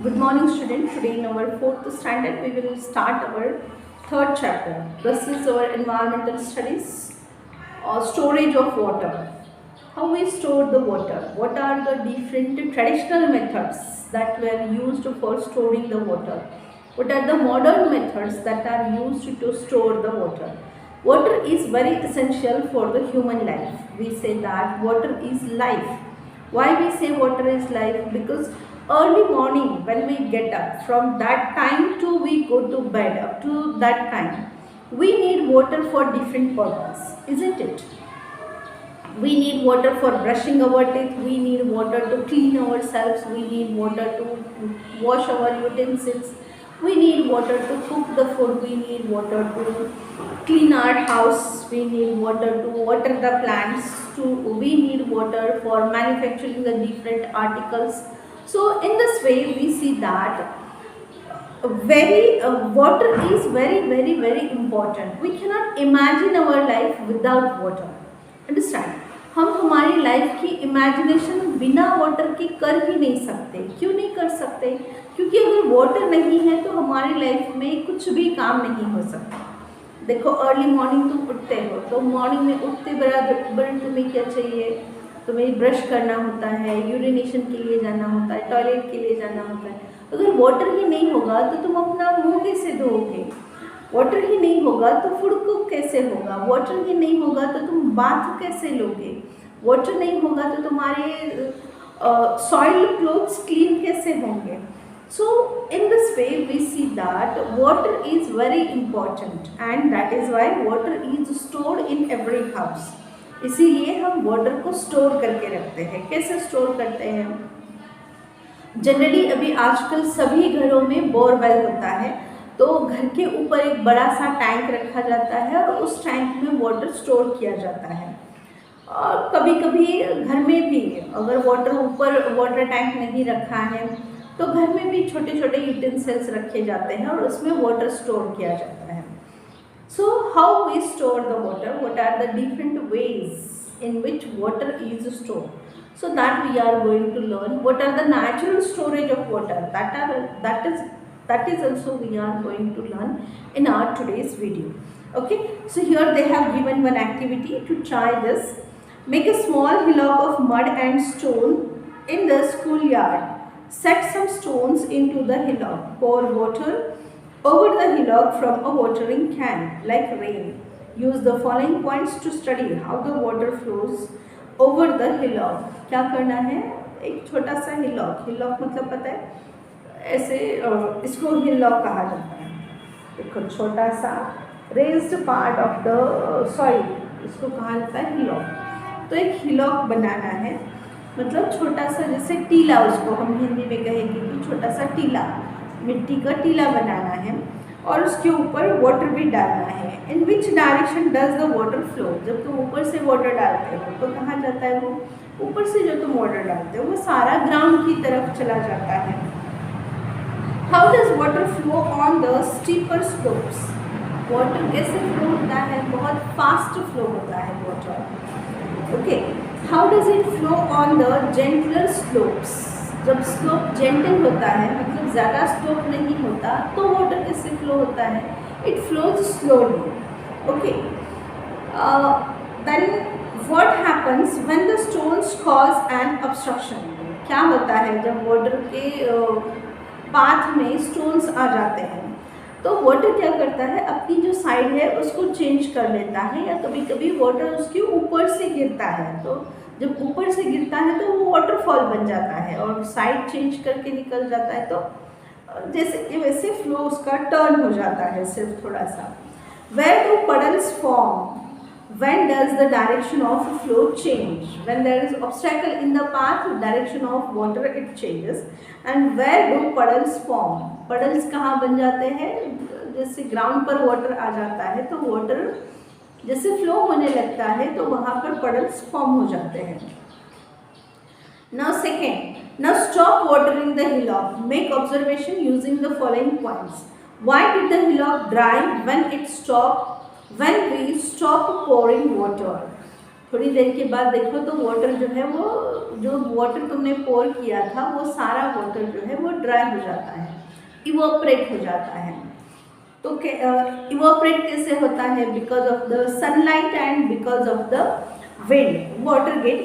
Good morning, students. Today in our fourth standard, we will start our third chapter. This is our environmental studies, storage of water. How we store the water? What are the different traditional methods that were used for storing the water? What are the modern methods that are used to store the water? Water is very essential for the human life. We say that water is life. Why we say water is life? Because early morning when we get up, from that time to we go to bed, up to that time, we need water for different purpose, isn't it? We need water for brushing our teeth, we need water to clean ourselves, we need water to wash our utensils, we need water to cook the food, we need water to clean our house, we need water to water the plants, we need water for manufacturing the different articles. So in this way we see that water is very important. We cannot imagine our life without water. Understand, हम हमारी life की imagination बिना water के कर ही नहीं सकते. क्यों नहीं कर सकते? क्योंकि अगर वाटर नहीं है तो हमारी लाइफ में कुछ भी काम नहीं हो सकता. देखो, अर्ली मॉर्निंग तुम उठते हो तो मॉर्निंग में उठते बराबर तुम्हें क्या चाहिए? तुम्हें ब्रश करना होता है, यूरिनेशन के लिए जाना होता है, टॉयलेट के लिए जाना होता है. अगर वाटर ही नहीं होगा तो तुम अपना मुंह कैसे धोओगे? वाटर ही नहीं होगा तो फूड कुक कैसे होगा? वाटर ही नहीं होगा तो तुम बाथ कैसे लोगे? वाटर नहीं होगा तो तुम्हारे सॉइल क्लोथ्स क्लीन कैसे होंगे? So in this way we see that water is very important and that is why water is stored in every house. इसीलिए हम वाटर को स्टोर करके रखते हैं. कैसे स्टोर करते हैं? जनरली अभी आजकल सभी घरों में बोरवेल होता है, तो घर के ऊपर एक बड़ा सा टैंक रखा जाता है और उस टैंक में वाटर स्टोर किया जाता है. और कभी कभी घर में भी अगर वाटर टैंक नहीं रखा है तो घर में भी छोटे छोटे यूटेंसिल्स रखे जाते हैं और उसमें वाटर स्टोर किया जाता है. So how we store the water? What are the different ways in which water is stored? So that we are going to learn what are the natural storage of water. That is also we are going to learn in our today's video. Okay, so here they have given one activity to try this. Make a small hillock of mud and stone in the schoolyard. Set some stones into the hillock. Pour water over the hillock from a watering can like rain. Use the following points to study how the water flows over the hillock. क्या करना है? एक छोटा सा hillock. Hillock मतलब पता है ऐसे, इसको हिलॉक कहा जाता है. देखो, छोटा सा raised part of the soil, इसको कहा जाता है हिलॉक. तो एक हिलॉक बनाना है, मतलब छोटा सा, जैसे टीला, उसको हम हिंदी में कहेंगे कि छोटा सा टीला, मिट्टी का टीला बनाना है और उसके ऊपर वाटर भी डालना है. In which direction does the water flow? जब तुम ऊपर से वाटर डालते हो तो कहाँ जाता है वो? ऊपर से जो तुम वाटर डालते हो वो सारा ग्राउंड की तरफ चला जाता है. How does water flow on the steeper slopes? Water कैसे फ्लो होता है? बहुत फास्ट फ्लो होता है water. Okay, how does it flow on the gentler slopes? जब स्लोप जेंटल होता है, मतलब ज़्यादा स्लोप नहीं होता, तो वाटर कैसे फ्लो होता है? It flows slowly. Okay, then what happens when the stones cause an obstruction? क्या होता है जब वाटर के पाथ में स्टोन्स आ जाते हैं? तो वाटर क्या करता है? अपनी जो साइड है उसको चेंज कर लेता है, या कभी कभी वाटर उसके ऊपर से गिरता है. तो जब ऊपर से गिरता है तो वो वाटरफॉल बन जाता है और साइड चेंज करके निकल जाता है. तो जैसे वैसे फ्लो उसका टर्न हो जाता है सिर्फ थोड़ा सा. Where do puddles form? When does the direction of flow change? When there is obstacle in the path, direction of water it changes. And where do puddles form? Puddles कहाँ बन जाते हैं? जैसे ग्राउंड पर वाटर आ जाता है तो water जैसे फ्लो होने लगता है तो वहाँ पर puddles फॉर्म हो जाते हैं. Now second, now stop watering the hillock. Make observation using the following points. Why did the hillock dry when it stopped? When we stop pouring water? थोड़ी देर के बाद देखो तो वाटर जो है वो, जो वाटर तुमने पोर किया था वो सारा वाटर जो है वो ड्राई हो जाता है, इवोपरेट हो जाता है। तो इवोपरेट कैसे होता है? Because of the sunlight and because of the wind water get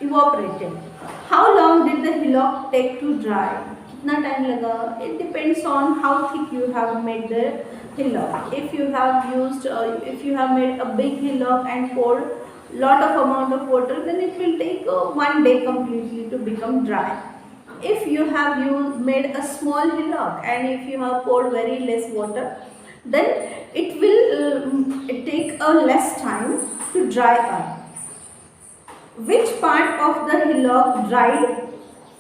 evaporated. How long did the hillock take to dry? कितना टाइम लगा? It depends on how thick you have made the hillock. If you have made a big hillock and poured lot of amount of water, then it will take 1 day completely to become dry. If you have made a small hillock and if you have poured very less water, then it will take a less time to dry up. Which part of the hillock dried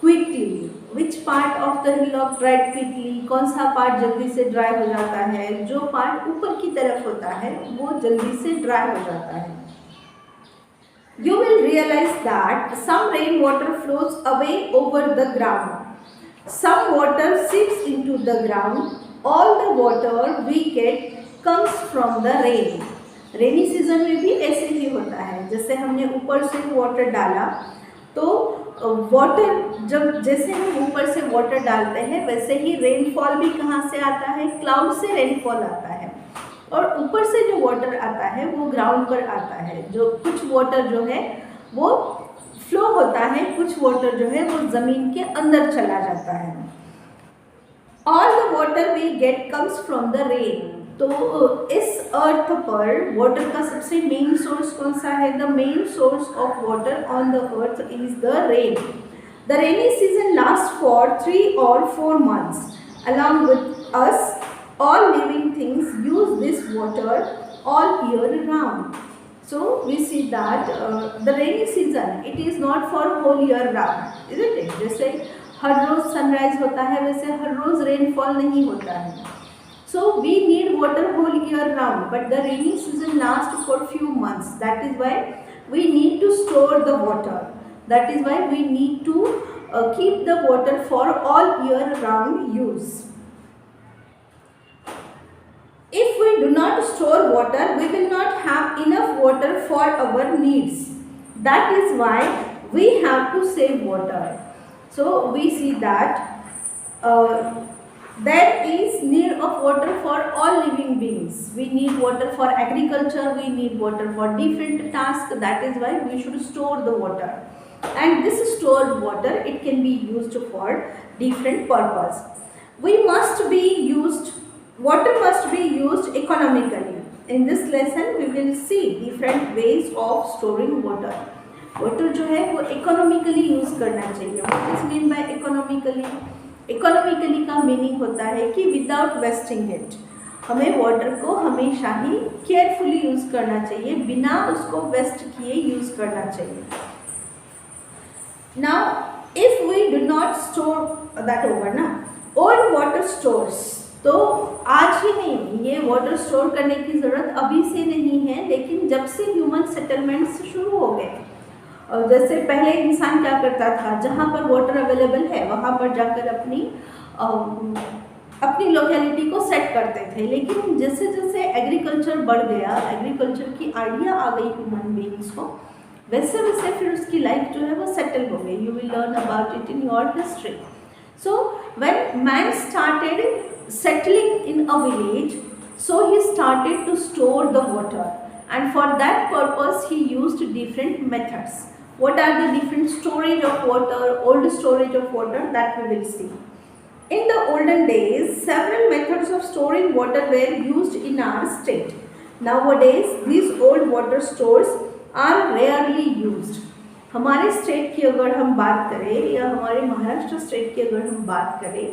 quickly? Which part of the hillock dried quickly? कौन सा part जल्दी से dry हो जाता है? जो part ऊपर की तरफ होता है वो जल्दी से ड्राई हो जाता है। You will realize that some rain water flows away over the ground. Some water seeps into the ground. All the water we get comes from the rain. Rainy season में भी ऐसे ही होता है, जैसे हमने ऊपर से वाटर डाला तो वाटर जैसे हम ऊपर से वाटर डालते हैं वैसे ही रेनफॉल भी कहाँ से आता है? क्लाउड से रेनफॉल आता है। और ऊपर से जो वाटर आता है वो ग्राउंड पर आता है। जो कुछ वाटर जो है वो फ्लो होता है, कुछ वाटर जो है वो ज़मीन के अंदर चला जाता है। All the water we get comes from the rain. तो इस अर्थ पर वाटर का सबसे मेन सोर्स कौन सा है? The main source of water on the earth is the rain. The rainy season last for 3 or 4 months. Along with us, all living things use this water all year round. So we see that the rainy season, it is not for whole year round, isn't it? जैसे हर रोज sunrise होता है वैसे हर रोज rainfall नहीं होता है। So we need water whole year round, but the rainy season lasts for few months. That is why we need to store the water. That is why we need to keep the water for all year round use. If we do not store water, we will not have enough water for our needs. That is why we have to save water. So we see that there is need of water for all living beings. We need water for agriculture, we need water for different tasks. That is why we should store the water. And this stored water, it can be used for different purpose. Water must be used economically. In this lesson, we will see different ways of storing water. Water जो है वो economically use करना चाहिए. What is mean by economically? Economically का meaning होता है कि without wasting it. हमें वाटर को हमेशा ही केयरफुली यूज़ करना चाहिए, बिना उसको वेस्ट किए यूज़ करना चाहिए। Now if we do not store that over ना ओल्ड वाटर स्टोर्स, तो आज ही नहीं, ये वाटर स्टोर करने की ज़रूरत अभी से नहीं है, लेकिन जब से ह्यूमन सेटलमेंट्स शुरू हो गए, और जैसे पहले इंसान क्या करता था, जहाँ पर वाटर अवेलेबल है वहाँ पर जाकर अपनी लोकेलिटी को सेट करते थे। लेकिन जैसे जैसे एग्रीकल्चर बढ़ गया, एग्रीकल्चर की आइडिया आ गई ह्यूमन बीइंग्स को, वैसे वैसे फिर उसकी लाइफ जो है वो सेटल हो गई। You will learn about it in your history. So when man started settling in a village, so he started to store the water, and for that purpose he used different methods. What are the different storage of water, old storage of water, that we will see. In the olden days, several methods of storing water were used in our state. Nowadays, these old water stores are rarely used. हमारे state की अगर हम बात करें या हमारे Maharashtra state की अगर हम बात करें,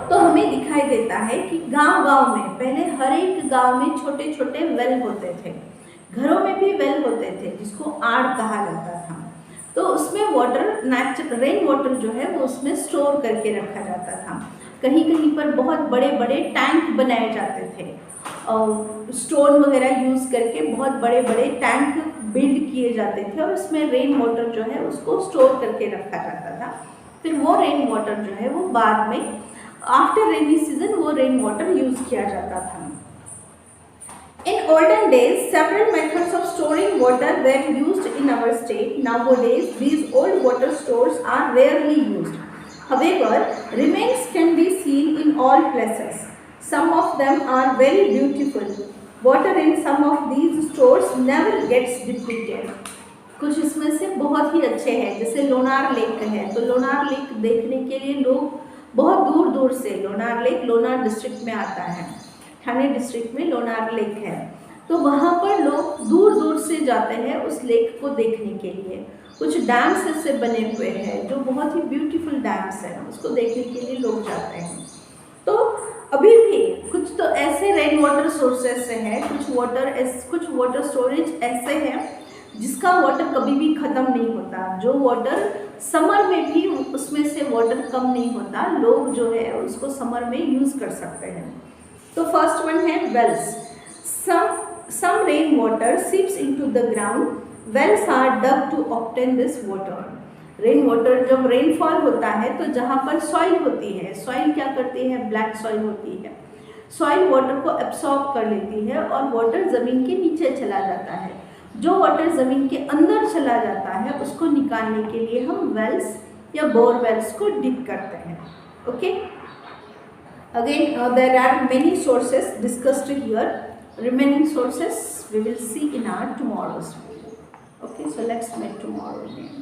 तो हमें दिखाई देता है कि गांव-गांव में पहले हर एक गांव में छोटे छोटे वेल होते थे, घरों में भी वेल होते थे जिसको आड़ कहा जाता था। तो उसमें वाटर रेन वाटर जो है वो उसमें स्टोर करके रखा जाता था। कहीं कहीं पर बहुत बड़े बड़े टैंक बनाए जाते थे, स्टोन वगैरह यूज़ करके बहुत बड़े बड़े टैंक बिल्ड किए जाते थे और उसमें रेन वाटर जो है उसको स्टोर करके रखा जाता था। फिर वो रेन वाटर जो है वो बाद में आफ्टर रेनी सीजन वो रेन वाटर यूज़ किया जाता था। In olden days, several methods of storing water were used in our state. Nowadays, these old water stores are rarely used. However, remains can be seen in all places. Some of them are very beautiful. Water in some of these stores never gets depleted. कुछ इसमें से बहुत ही अच्छे हैं, जैसे Lonar lake है, तो Lonar lake देखने के लिए लोग बहुत दूर दूर से, लोनार लेक लोनार डिस्ट्रिक्ट में आता है, ठाणे डिस्ट्रिक्ट में लोनार लेक है, तो वहाँ पर लोग दूर दूर से जाते हैं उस लेक को देखने के लिए। कुछ डैम्स इससे बने हुए हैं जो बहुत ही ब्यूटीफुल डैम्स हैं, उसको देखने के लिए लोग जाते हैं। तो अभी भी कुछ तो ऐसे रेन वाटर सोर्सेस हैं, कुछ वाटर स्टोरेज ऐसे हैं जिसका वाटर कभी भी ख़त्म नहीं होता, जो वाटर समर में भी उसमें से वाटर कम नहीं होता, लोग जो है उसको समर में यूज़ कर सकते हैं। तो फर्स्ट वन है Wales. Some rain water seeps into the ground. Wells are dug to obtain this water. Rain water जब रेनफॉल होता है तो जहाँ पर सॉइल होती है, सॉइल क्या करती है, ब्लैक सॉइल होती है, सॉइल वाटर को एब्सॉर्ब कर लेती है और वाटर ज़मीन के नीचे चला जाता है। जो वाटर ज़मीन के अंदर चला जाता है उसको निकालने के लिए हम वेल्स या बोरवेल्स को डिग करते हैं। Okay, again there are many sources discussed here. Remaining sources we will see in our tomorrow's video. Okay, so let's meet tomorrow again.